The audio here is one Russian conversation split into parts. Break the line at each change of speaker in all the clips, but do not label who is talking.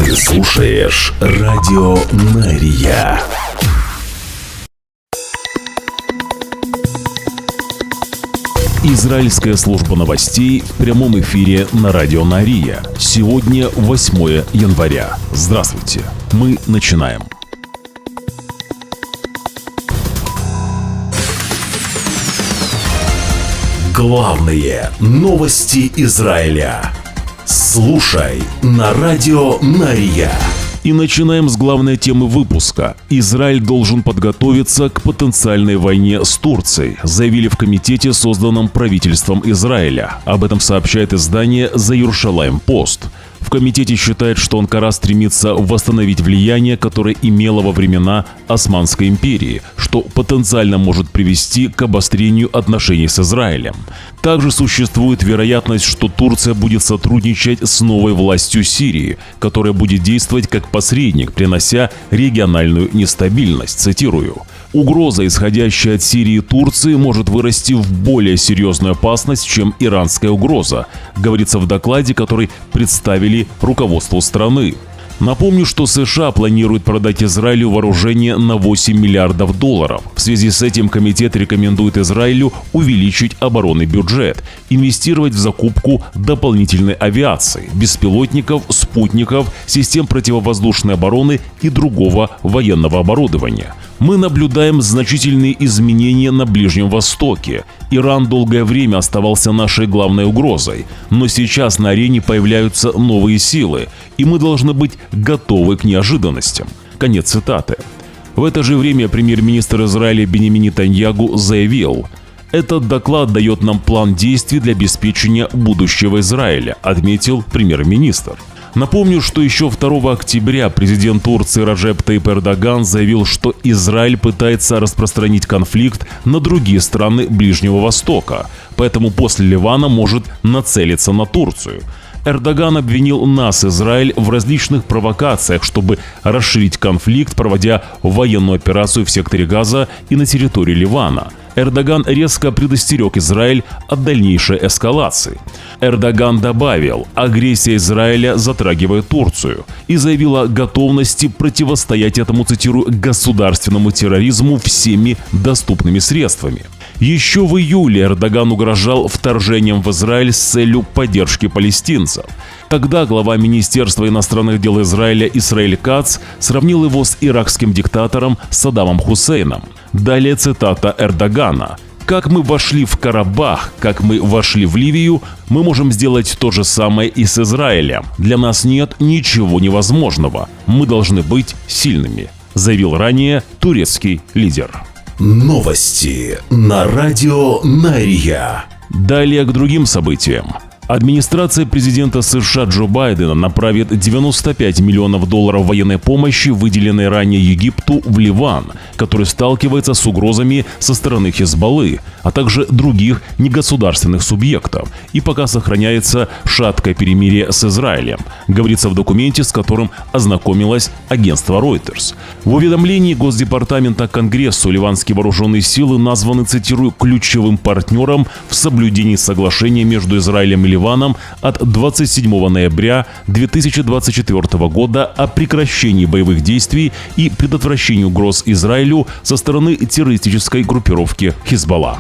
Ты слушаешь Радио Мария. Израильская служба новостей в прямом эфире на Радио Мария. Сегодня 8 января. Здравствуйте. Мы начинаем. Главные новости Израиля. Слушай на Радио Мария. И начинаем с главной темы выпуска. Израиль должен подготовиться к потенциальной войне с Турцией, заявили в комитете, созданном правительством Израиля. Об этом сообщает издание The Yerushalayim Post. В комитете считают, что Анкара стремится восстановить влияние, которое имела во времена Османской империи, что потенциально может привести к обострению отношений с Израилем. Также существует вероятность, что Турция будет сотрудничать с новой властью Сирии, которая будет действовать как посредник, принося региональную нестабильность. Цитирую. «Угроза, исходящая от Сирии и Турции, может вырасти в более серьезную опасность, чем иранская угроза», говорится в докладе, который представили руководству страны. Напомню, что США планирует продать Израилю вооружение на $8 миллиардов. В связи с этим комитет рекомендует Израилю увеличить оборонный бюджет, инвестировать в закупку дополнительной авиации, беспилотников, спутников, систем противовоздушной обороны и другого военного оборудования. Мы наблюдаем значительные изменения на Ближнем Востоке. Иран долгое время оставался нашей главной угрозой, но сейчас на арене появляются новые силы, и мы должны быть готовы к неожиданностям». Конец цитаты. В это же время премьер-министр Израиля Биньямин Нетаньяху заявил: «Этот доклад дает нам план действий для обеспечения будущего Израиля», отметил премьер-министр. Напомню, что еще 2 октября президент Турции Раджеп Тайип Эрдоган заявил, что Израиль пытается распространить конфликт на другие страны Ближнего Востока, поэтому после Ливана может нацелиться на Турцию. Эрдоган обвинил нас, Израиль, в различных провокациях, чтобы расширить конфликт, проводя военную операцию в секторе Газа и на территории Ливана. Эрдоган резко предостерег Израиль от дальнейшей эскалации. Эрдоган добавил, агрессия Израиля затрагивает Турцию, и заявил о готовности противостоять этому, цитирую, государственному терроризму всеми доступными средствами. Еще в июле Эрдоган угрожал вторжением в Израиль с целью поддержки палестинцев. Тогда глава Министерства иностранных дел Израиля Исраэль Кац сравнил его с иракским диктатором Саддамом Хусейном. Далее цитата Эрдогана. «Как мы вошли в Карабах, как мы вошли в Ливию, мы можем сделать то же самое и с Израилем. Для нас нет ничего невозможного. Мы должны быть сильными», заявил ранее турецкий лидер. Новости на Радио Мария. Далее к другим событиям. Администрация президента США Джо Байдена направит $95 миллионов военной помощи, выделенной ранее Египту, в Ливан, который сталкивается с угрозами со стороны Хизбаллы, а также других негосударственных субъектов, и пока сохраняется шаткое перемирие с Израилем, говорится в документе, с которым ознакомилось агентство Reuters. В уведомлении Госдепартамента Конгрессу ливанские вооруженные силы названы, цитирую, ключевым партнером в соблюдении соглашения между Израилем и Ливаном от 27 ноября 2024 года о прекращении боевых действий и предотвращении угроз Израилю со стороны террористической группировки Хизбалла.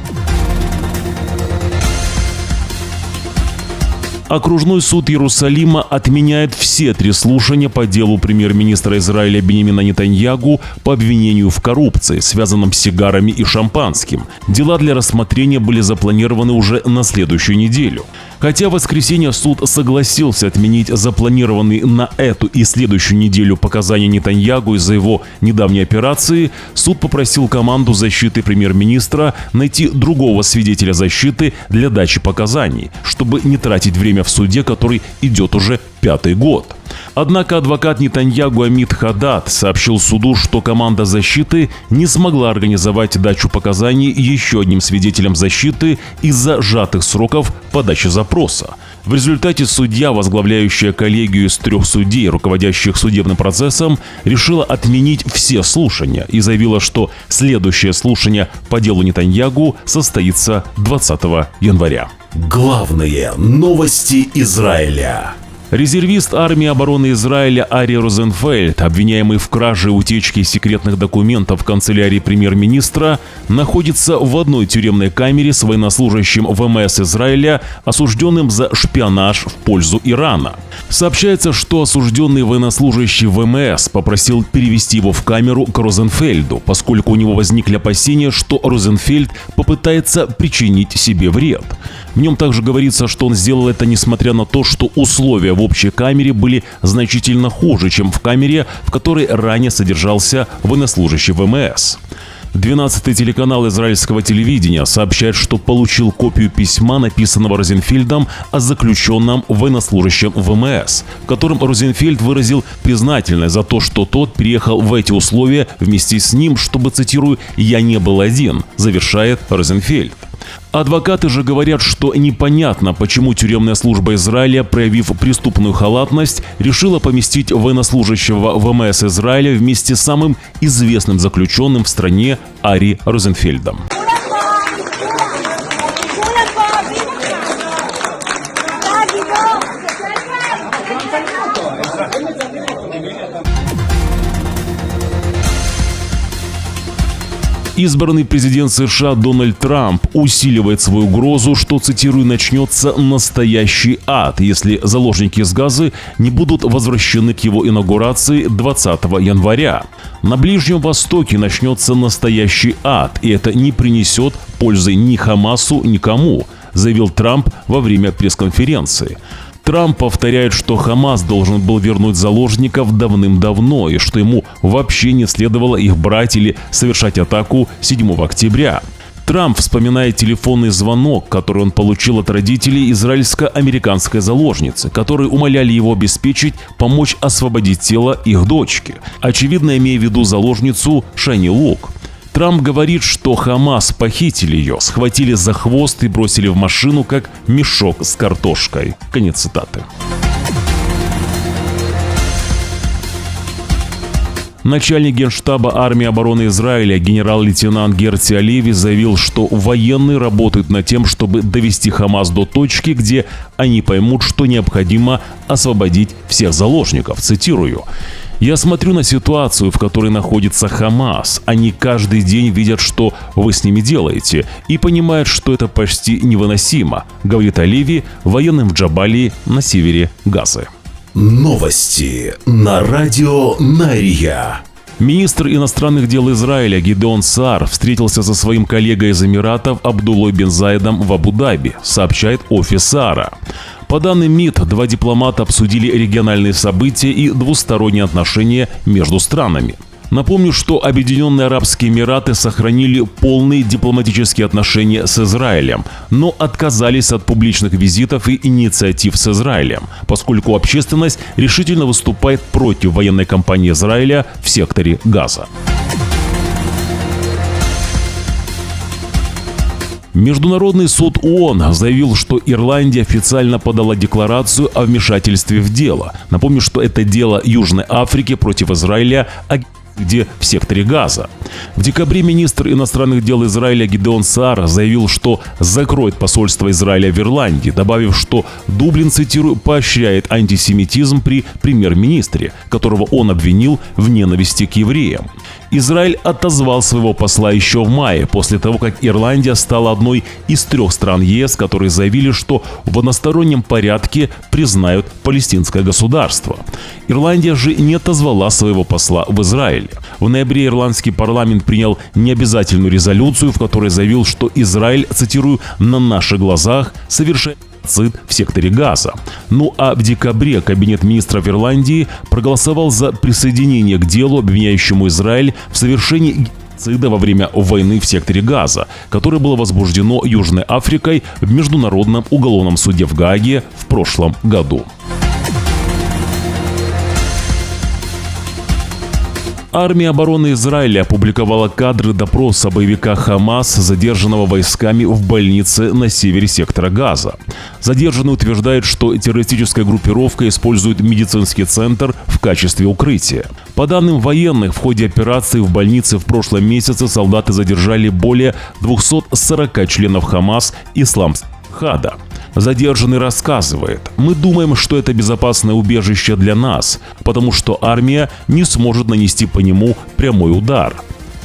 Окружной суд Иерусалима отменяет все 3 слушания по делу премьер-министра Израиля Биньямина Нетаньяху по обвинению в коррупции, связанном с сигарами и шампанским. Дела для рассмотрения были запланированы уже на следующую неделю. Хотя в воскресенье суд согласился отменить запланированные на эту и следующую неделю показания Нетаньяху из-за его недавней операции, суд попросил команду защиты премьер-министра найти другого свидетеля защиты для дачи показаний, чтобы не тратить время в суде, который идет уже 5-й год. Однако адвокат Нетаньяху Амит Хадад сообщил суду, что команда защиты не смогла организовать дачу показаний еще одним свидетелем защиты из-за сжатых сроков подачи запроса. В результате судья, возглавляющая коллегию из 3 судей, руководящих судебным процессом, решила отменить все слушания и заявила, что следующее слушание по делу Нетаньяху состоится 20 января. Главные новости Израиля. Резервист армии обороны Израиля Ари Розенфельд, обвиняемый в краже и утечке секретных документов в канцелярии премьер-министра, находится в одной тюремной камере с военнослужащим ВМС Израиля, осужденным за шпионаж в пользу Ирана. Сообщается, что осужденный военнослужащий ВМС попросил перевести его в камеру к Розенфельду, поскольку у него возникли опасения, что Розенфельд попытается причинить себе вред. В нем также говорится, что он сделал это несмотря на то, что условия в общей камере были значительно хуже, чем в камере, в которой ранее содержался военнослужащий ВМС. 12-й телеканал израильского телевидения сообщает, что получил копию письма, написанного Розенфельдом о заключенном военнослужащем ВМС, в котором Розенфельд выразил признательность за то, что тот переехал в эти условия вместе с ним, чтобы, цитирую, «я не был один», завершает Розенфельд. Адвокаты же говорят, что непонятно, почему тюремная служба Израиля, проявив преступную халатность, решила поместить военнослужащего ВМС Израиля вместе с самым известным заключенным в стране Ари Розенфельдом. Избранный президент США Дональд Трамп усиливает свою угрозу, что, цитирую, «начнется настоящий ад, если заложники из Газы не будут возвращены к его инаугурации 20 января. На Ближнем Востоке начнется настоящий ад, и это не принесет пользы ни Хамасу, никому», заявил Трамп во время пресс-конференции. Трамп повторяет, что Хамас должен был вернуть заложников давным-давно и что ему вообще не следовало их брать или совершать атаку 7 октября. Трамп вспоминает телефонный звонок, который он получил от родителей израильско-американской заложницы, которые умоляли его обеспечить помочь освободить тело их дочки, очевидно имея в виду заложницу Шани Лук. Трамп говорит, что Хамас похитили ее, схватили за хвост и бросили в машину, как мешок с картошкой. Конец цитаты. Начальник Генштаба армии обороны Израиля генерал-лейтенант Герти Алеви заявил, что военные работают над тем, чтобы довести Хамас до точки, где они поймут, что необходимо освободить всех заложников. Цитирую. «Я смотрю на ситуацию, в которой находится Хамас. Они каждый день видят, что вы с ними делаете, и понимают, что это почти невыносимо», говорит Алеви военным в Джабалии на севере Газы.
Новости на радио Нария.
Министр иностранных дел Израиля Гидеон Саар встретился со своим коллегой из Эмиратов Абдуллой бен Заедом в Абу-Даби, сообщает офис Саара. По данным МИД, два дипломата обсудили региональные события и двусторонние отношения между странами. Напомню, что Объединенные Арабские Эмираты сохранили полные дипломатические отношения с Израилем, но отказались от публичных визитов и инициатив с Израилем, поскольку общественность решительно выступает против военной кампании Израиля в секторе Газа. Международный суд ООН заявил, что Ирландия официально подала декларацию о вмешательстве в дело. Напомню, что это дело Южной Африки против Израиля где в секторе Газа. В декабре министр иностранных дел Израиля Гидеон Саар заявил, что закроет посольство Израиля в Ирландии, добавив, что Дублин, цитирую, поощряет антисемитизм при премьер-министре, которого он обвинил в ненависти к евреям. Израиль отозвал своего посла еще в мае, после того, как Ирландия стала одной из 3 стран ЕС, которые заявили, что в одностороннем порядке признают палестинское государство. Ирландия же не отозвала своего посла в Израиле. В ноябре ирландский парламент принял необязательную резолюцию, в которой заявил, что Израиль, цитирую, «на наших глазах совершает геноцид в секторе Газа». Ну а в декабре Кабинет министров Ирландии проголосовал за присоединение к делу, обвиняющему Израиль в совершении геноцида во время войны в секторе Газа, которое было возбуждено Южной Африкой в Международном уголовном суде в Гааге в прошлом году. Армия обороны Израиля опубликовала кадры допроса боевика Хамас, задержанного войсками в больнице на севере сектора Газа. Задержанный утверждает, что террористическая группировка использует медицинский центр в качестве укрытия. По данным военных, в ходе операции в больнице в прошлом месяце солдаты задержали более 240 членов Хамас исламского джихада. Задержанный рассказывает: «Мы думаем, что это безопасное убежище для нас, потому что армия не сможет нанести по нему прямой удар».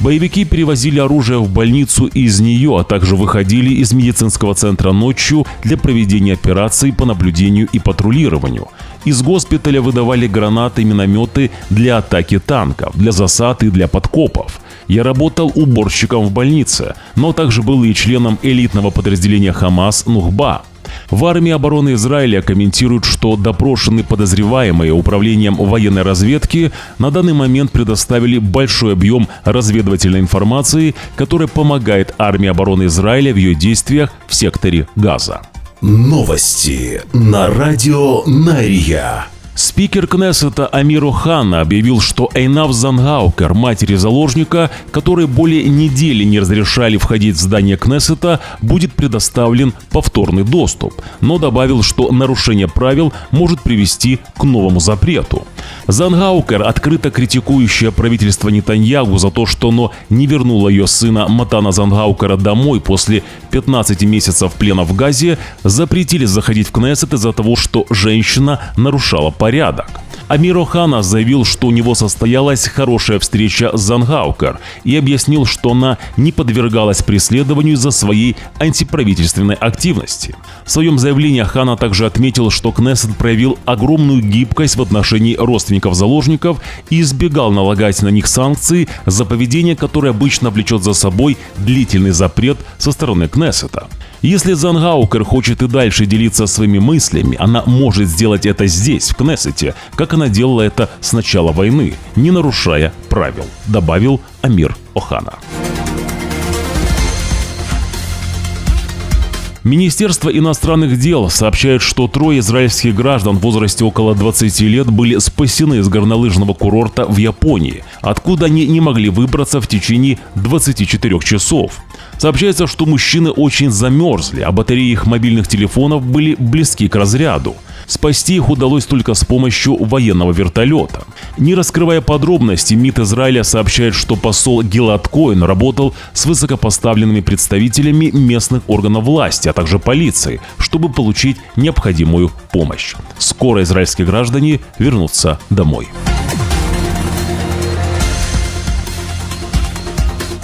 Боевики перевозили оружие в больницу из нее, а также выходили из медицинского центра ночью для проведения операций по наблюдению и патрулированию. Из госпиталя выдавали гранаты и минометы для атаки танков, для засад и для подкопов. Я работал уборщиком в больнице, но также был и членом элитного подразделения Хамас «Нухба». В армии обороны Израиля комментируют, что допрошенные подозреваемые управлением военной разведки на данный момент предоставили большой объем разведывательной информации, которая помогает армии обороны Израиля в ее действиях в секторе Газа.
Новости на радио Нария.
Спикер Кнессета Амир Охана объявил, что Эйнав Зангаукер, матери заложника, которой более недели не разрешали входить в здание Кнессета, будет предоставлен повторный доступ, но добавил, что нарушение правил может привести к новому запрету. Зангаукер, открыто критикующая правительство Нетаньяху за то, что оно не вернуло ее сына Матана Зангаукера домой после 15 месяцев плена в Газе, запретили заходить в Кнессет из-за того, что женщина нарушала порядок. Амир Охана заявил, что у него состоялась хорошая встреча с Зангаукер и объяснил, что она не подвергалась преследованию из-за своей антиправительственной активности. В своем заявлении Охана также отметил, что Кнессет проявил огромную гибкость в отношении родственников заложников и избегал налагать на них санкции за поведение, которое обычно влечет за собой длительный запрет со стороны Кнессета. Если Зангаукер хочет и дальше делиться своими мыслями, она может сделать это здесь, в Кнессете, как она делала это с начала войны, не нарушая правил, добавил Амир Охана. Министерство иностранных дел сообщает, что 3 израильских граждан в возрасте около 20 лет были спасены из горнолыжного курорта в Японии, откуда они не могли выбраться в течение 24 часов. Сообщается, что мужчины очень замерзли, а батареи их мобильных телефонов были близки к разряду. Спасти их удалось только с помощью военного вертолета. Не раскрывая подробности, МИД Израиля сообщает, что посол Гилад Коэн работал с высокопоставленными представителями местных органов власти, а также полиции, чтобы получить необходимую помощь. Скоро израильские граждане вернутся домой.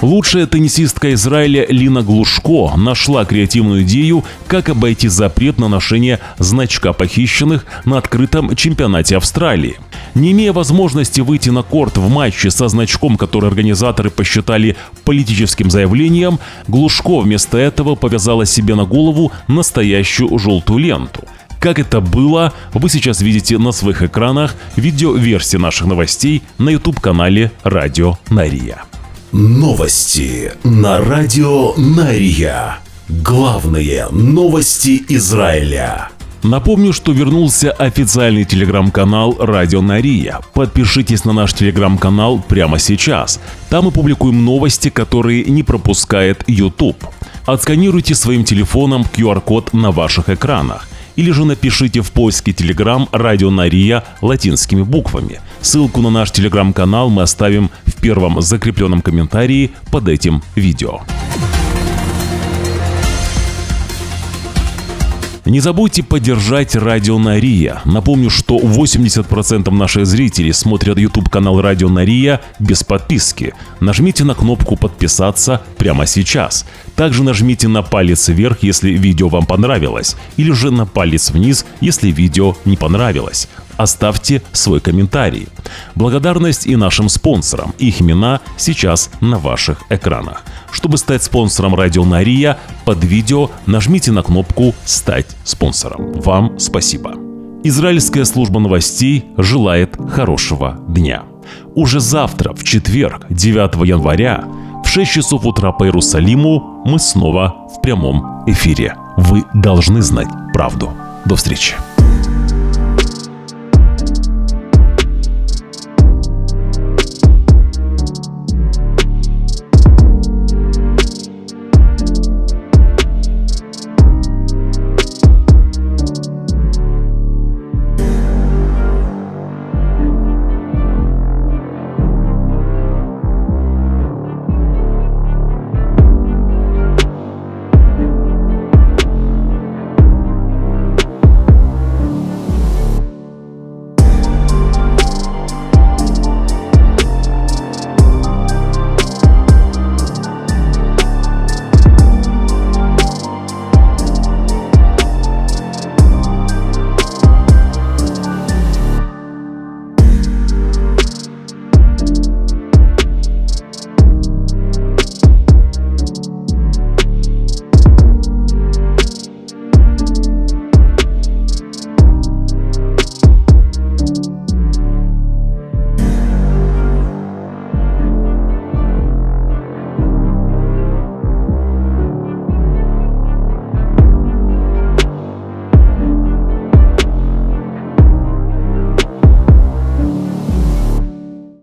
Лучшая теннисистка Израиля Лина Глушко нашла креативную идею, как обойти запрет на ношение значка похищенных на открытом чемпионате Австралии. Не имея возможности выйти на корт в матче со значком, который организаторы посчитали политическим заявлением, Глушко вместо этого повязала себе на голову настоящую желтую ленту. Как это было, вы сейчас видите на своих экранах видеоверсии наших новостей на YouTube-канале Радио Нария.
Новости на радио Нария. Главные новости Израиля.
Напомню, что вернулся официальный телеграм-канал Радио Нария. Подпишитесь на наш телеграм-канал прямо сейчас. Там мы публикуем новости, которые не пропускает YouTube. Отсканируйте своим телефоном QR-код на ваших экранах. Или же напишите в поиске Telegram «Радио Нария» латинскими буквами. Ссылку на наш телеграм-канал мы оставим в первом закрепленном комментарии под этим видео. Не забудьте поддержать Радио Нария. Напомню, что 80% наших зрителей смотрят YouTube-канал Радио Нария без подписки. Нажмите на кнопку «Подписаться» прямо сейчас. Также нажмите на палец вверх, если видео вам понравилось, или же на палец вниз, если видео не понравилось. Оставьте свой комментарий. Благодарность и нашим спонсорам. Их имена сейчас на ваших экранах. Чтобы стать спонсором Радио Нария, под видео нажмите на кнопку «Стать спонсором». Вам спасибо. Израильская служба новостей желает хорошего дня. Уже завтра, в четверг, 9 января, в 6 часов утра по Иерусалиму мы снова в прямом эфире. Вы должны знать правду. До встречи.